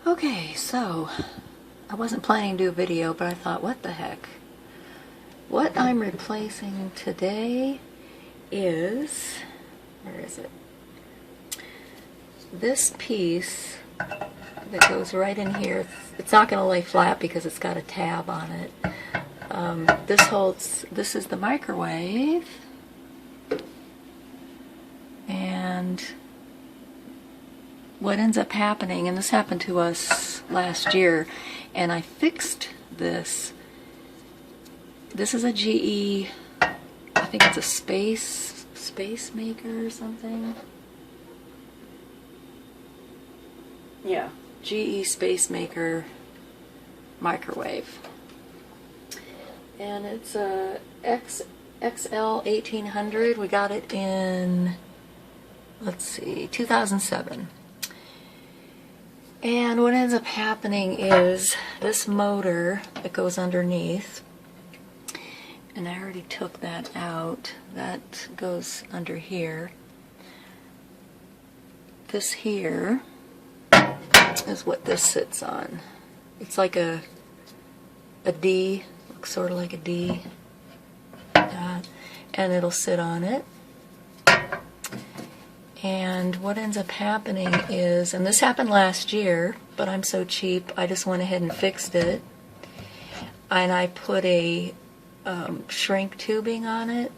Okay, so I wasn't planning to do a video, but I thought, what the heck? What I'm replacing today is, where is it? This piece that goes right in here. It's not going to lay flat because it's got a tab on it. This is the microwave, and what ends up happening, and this happened to us last year, and I fixed this. This is a GE, I think it's a Spacemaker or something. Yeah, GE Spacemaker Microwave. And it's a XL1800. We got it in, let's see, 2007. And what ends up happening is this motor that goes underneath, and I already took that out, that goes under here. This here is what this sits on. It's like a D, looks sort of like a D, and it'll sit on it. And what ends up happening is, and this happened last year, but I'm so cheap, I just went ahead and fixed it. And I put a shrink tubing on it.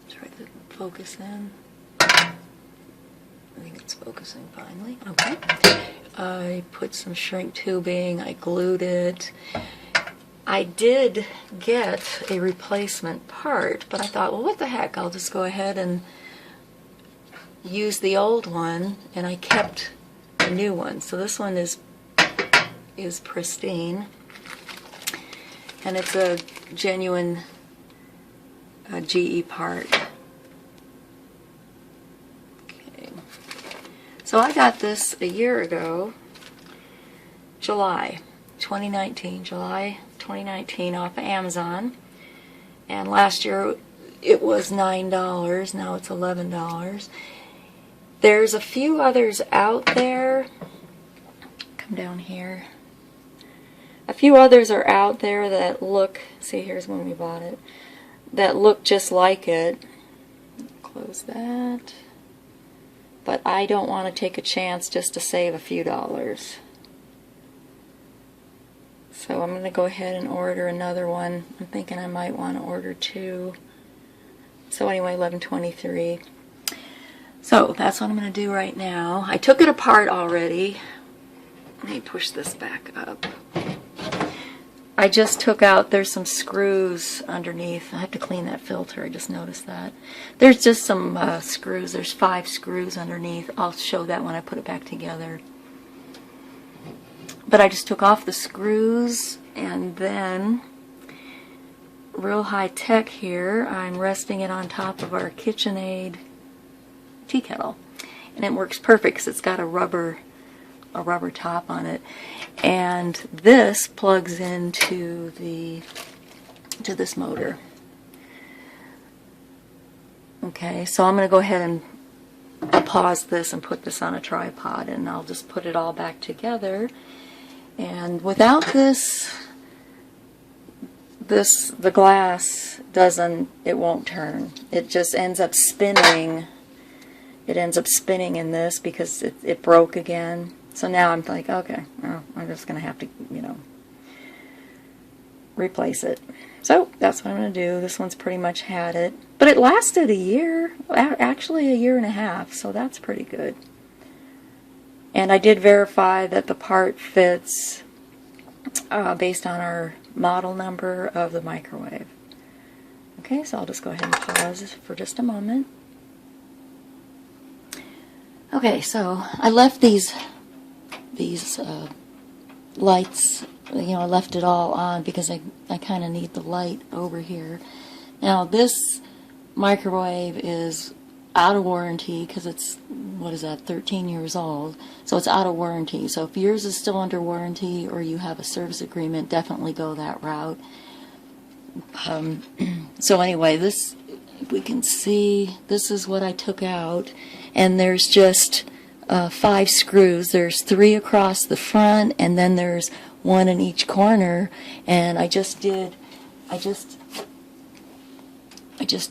Try to focus in. I think it's focusing finally. Okay. I put some shrink tubing, I glued it. I did get a replacement part, but I thought, well, what the heck, I'll just go ahead and use the old one, and I kept the new one. So this one is pristine, and it's a genuine GE part. Okay. So I got this a year ago, July 2019 off of Amazon, and last year it was $9, now it's $11. There's a few others out there. Come down here. A few others are out there that look, see, here's when we bought it, that look just like it. Close that. But I don't want to take a chance just to save a few dollars. So I'm going to go ahead and order another one. I'm thinking I might want to order two. So anyway, $11.23. So that's what I'm going to do right now. I took it apart already. Let me push this back up. I just took out, there's some screws underneath. I have to clean that filter, I just noticed that. There's just some screws, there's 5 screws underneath. I'll show that when I put it back together. But I just took off the screws, and then, real high tech here, I'm resting it on top of our KitchenAid tea kettle, and it works perfect because it's got a rubber top on it, and this plugs into this motor. Okay, so I'm going to go ahead and pause this and put this on a tripod, and I'll just put it all back together. And without this, the glass it won't turn. It just ends up spinning. It ends up spinning in this because it broke again. So now I'm like, okay, well, I'm just going to have to, replace it. So that's what I'm going to do. This one's pretty much had it. But it lasted a year, actually a year and a half, so that's pretty good. And I did verify that the part fits based on our model number of the microwave. Okay, so I'll just go ahead and pause for just a moment. Okay, so I left these lights, I left it all on because I kind of need the light over here. Now this microwave is out of warranty because it's, 13 years old, so it's out of warranty. So if yours is still under warranty or you have a service agreement, definitely go that route. So anyway, this, if we can see, this is what I took out, and there's just 5 screws. There's 3 across the front, and then there's 1 in each corner. And I just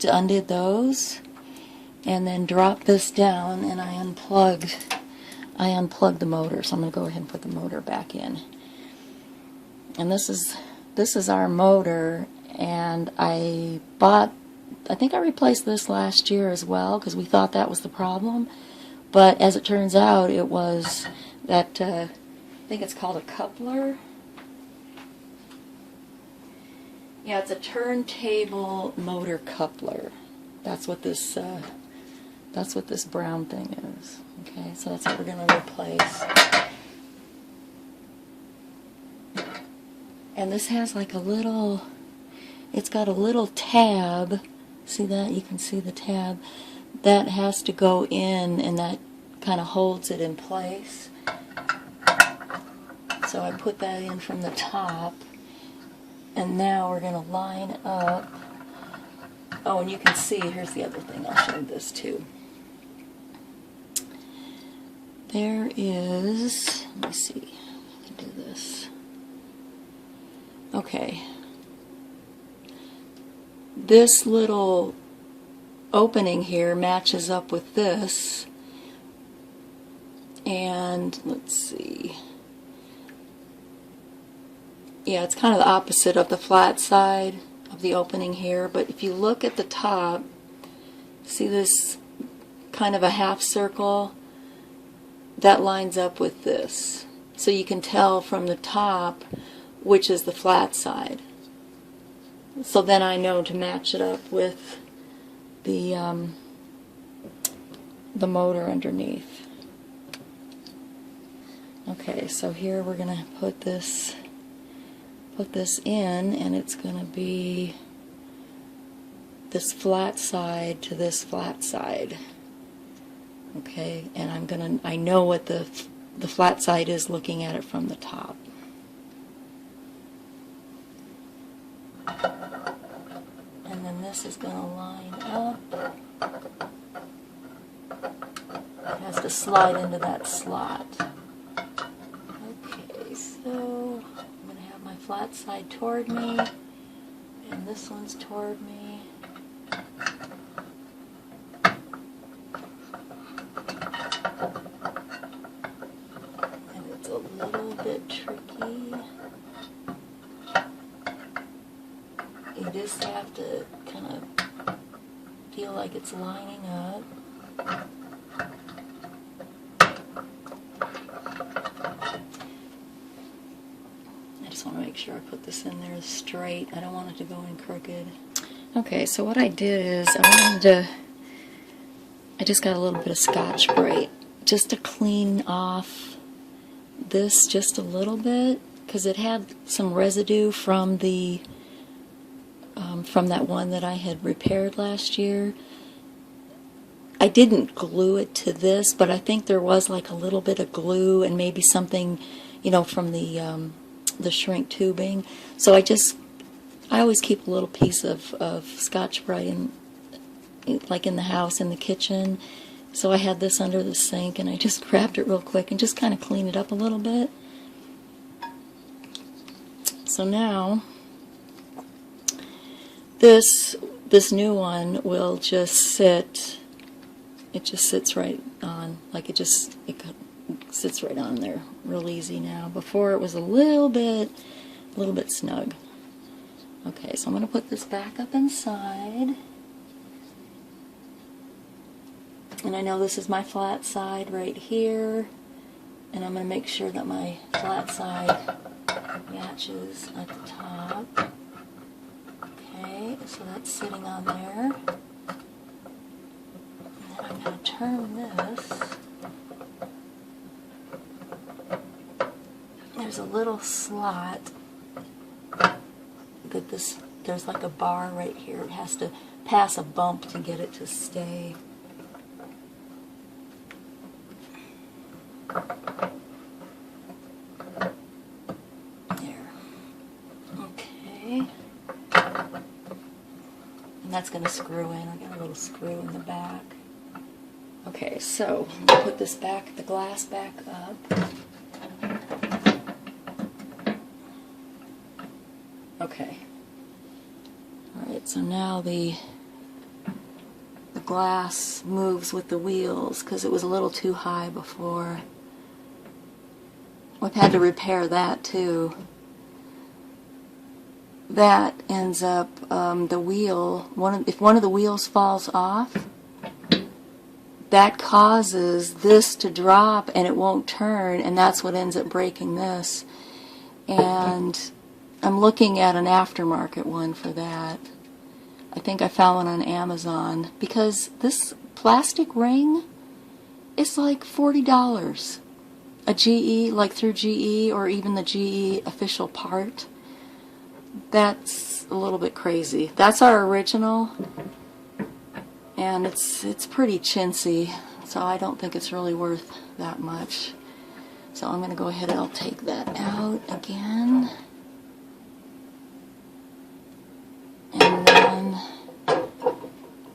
undid those, and then dropped this down, and I unplugged the motor. So I'm going to go ahead and put the motor back in. And this is our motor, and I think I replaced this last year as well, because we thought that was the problem. But as it turns out, it was that, I think it's called a coupler. Yeah, it's a turntable motor coupler. That's what this brown thing is. Okay, so that's what we're going to replace. And this has like a little, it's got a little tab. See that? You can see the tab. That has to go in, and that kind of holds it in place. So I put that in from the top, and now we're going to line up. Oh, and you can see, here's the other thing, I'll show this too. There is, let me see, I can do this. Okay. This little opening here matches up with this, and let's see, yeah, it's kind of the opposite of the flat side of the opening here, but if you look at the top, see this kind of a half circle? That lines up with this, so you can tell from the top which is the flat side. So then I know to match it up with the motor underneath. Okay, so here we're going to put this in, and it's going to be this flat side to this flat side. Okay, and I know what the flat side is looking at it from the top. And then this is going to line up. It has to slide into that slot. Okay, so I'm going to have my flat side toward me, and this one's toward me. And it's a little bit tricky. You just have to kind of feel like it's lining up. I just want to make sure I put this in there straight. I don't want it to go in crooked. Okay, so what I did is I just got a little bit of Scotch-Brite just to clean off this just a little bit, because it had some residue from the from that one that I had repaired last year. I didn't glue it to this, but I think there was like a little bit of glue and maybe something, you know, from the shrink tubing. So I always keep a little piece of Scotch-Brite like in the house, in the kitchen. So I had this under the sink, and I just grabbed it real quick and just kind of cleaned it up a little bit. So now this new one will just sit. It just sits right on, like it sits right on there real easy now. Before it was a little bit snug. Okay, so I'm going to put this back up inside. And I know this is my flat side right here, and I'm going to make sure that my flat side matches at the top. Okay, so that's sitting on there. And then I'm going to turn this. There's a little slot that there's like a bar right here. It has to pass a bump to get it to stay. There. Okay. And that's going to screw in. I got a little screw in the back. Okay, so I'll put this back, the glass back up. Okay. Alright, so now the glass moves with the wheels because it was a little too high before. We've had to repair that too. That ends up, the wheel, if one of the wheels falls off, that causes this to drop and it won't turn, and that's what ends up breaking this. And I'm looking at an aftermarket one for that. I think I found one on Amazon, because this plastic ring is like $40. A GE, like through GE, or even the GE official part. That's a little bit crazy. That's our original, and it's pretty chintzy, so I don't think it's really worth that much. So I'm going to go ahead and I'll take that out again. And then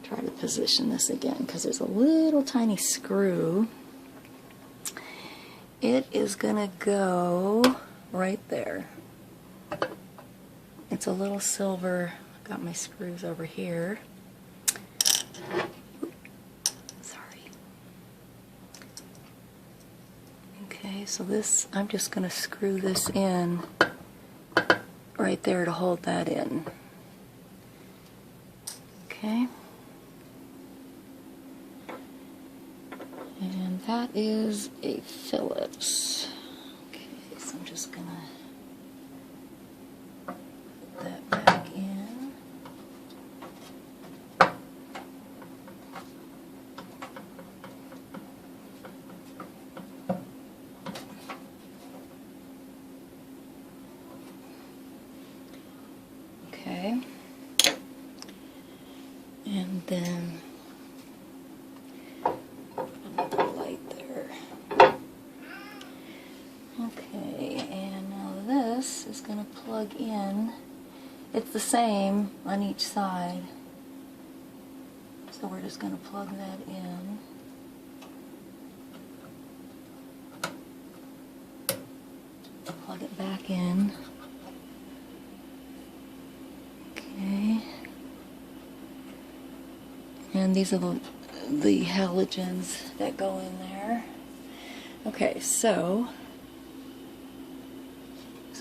try to position this again, because there's a little tiny screw. It is going to go right there. It's a little silver. I've got my screws over here. Sorry. Okay, so this, I'm just going to screw this in right there to hold that in. Okay. And that is a Phillips. Okay, so I'm just going to put that back in. Okay. And then another light there. Okay, and now this is going to plug in. It's the same on each side. So we're just going to plug that in. Plug it back in. Okay. And these are the halogens that go in there. Okay, so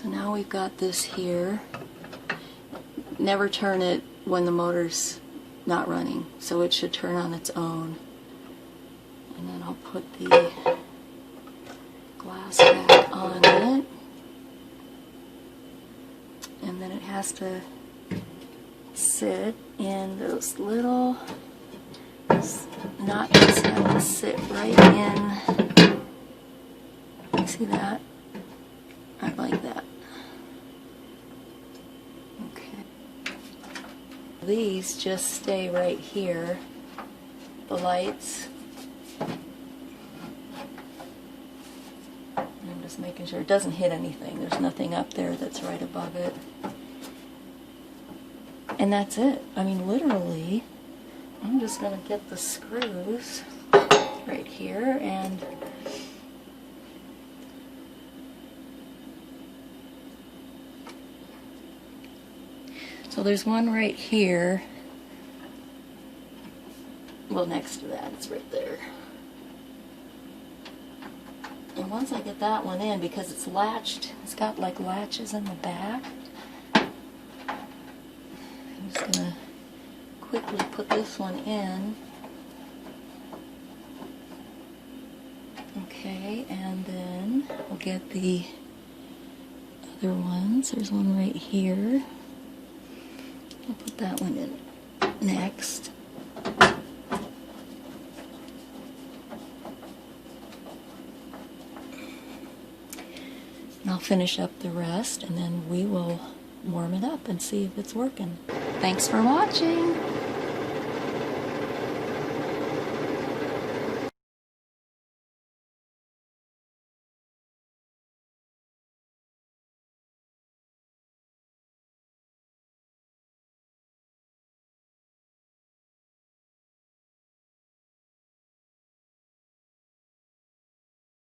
now we've got this here. Never turn it when the motor's not running, so it should turn on its own. And then I'll put the glass back on it. And then it has to sit in those little nuts, have to sit right in. You see that? I like that. Okay. These just stay right here, the lights. I'm just making sure it doesn't hit anything. There's nothing up there that's right above it. And that's it. I mean, literally, I'm just going to get the screws right here, and so there's one right here. Well, next to that, it's right there. And once I get that one in, because it's latched, it's got like latches in the back, I'm just going to quickly put this one in. Okay, and then we'll get the other ones. There's one right here. I'll put that one in next. And I'll finish up the rest, and then we will warm it up and see if it's working. Thanks for watching.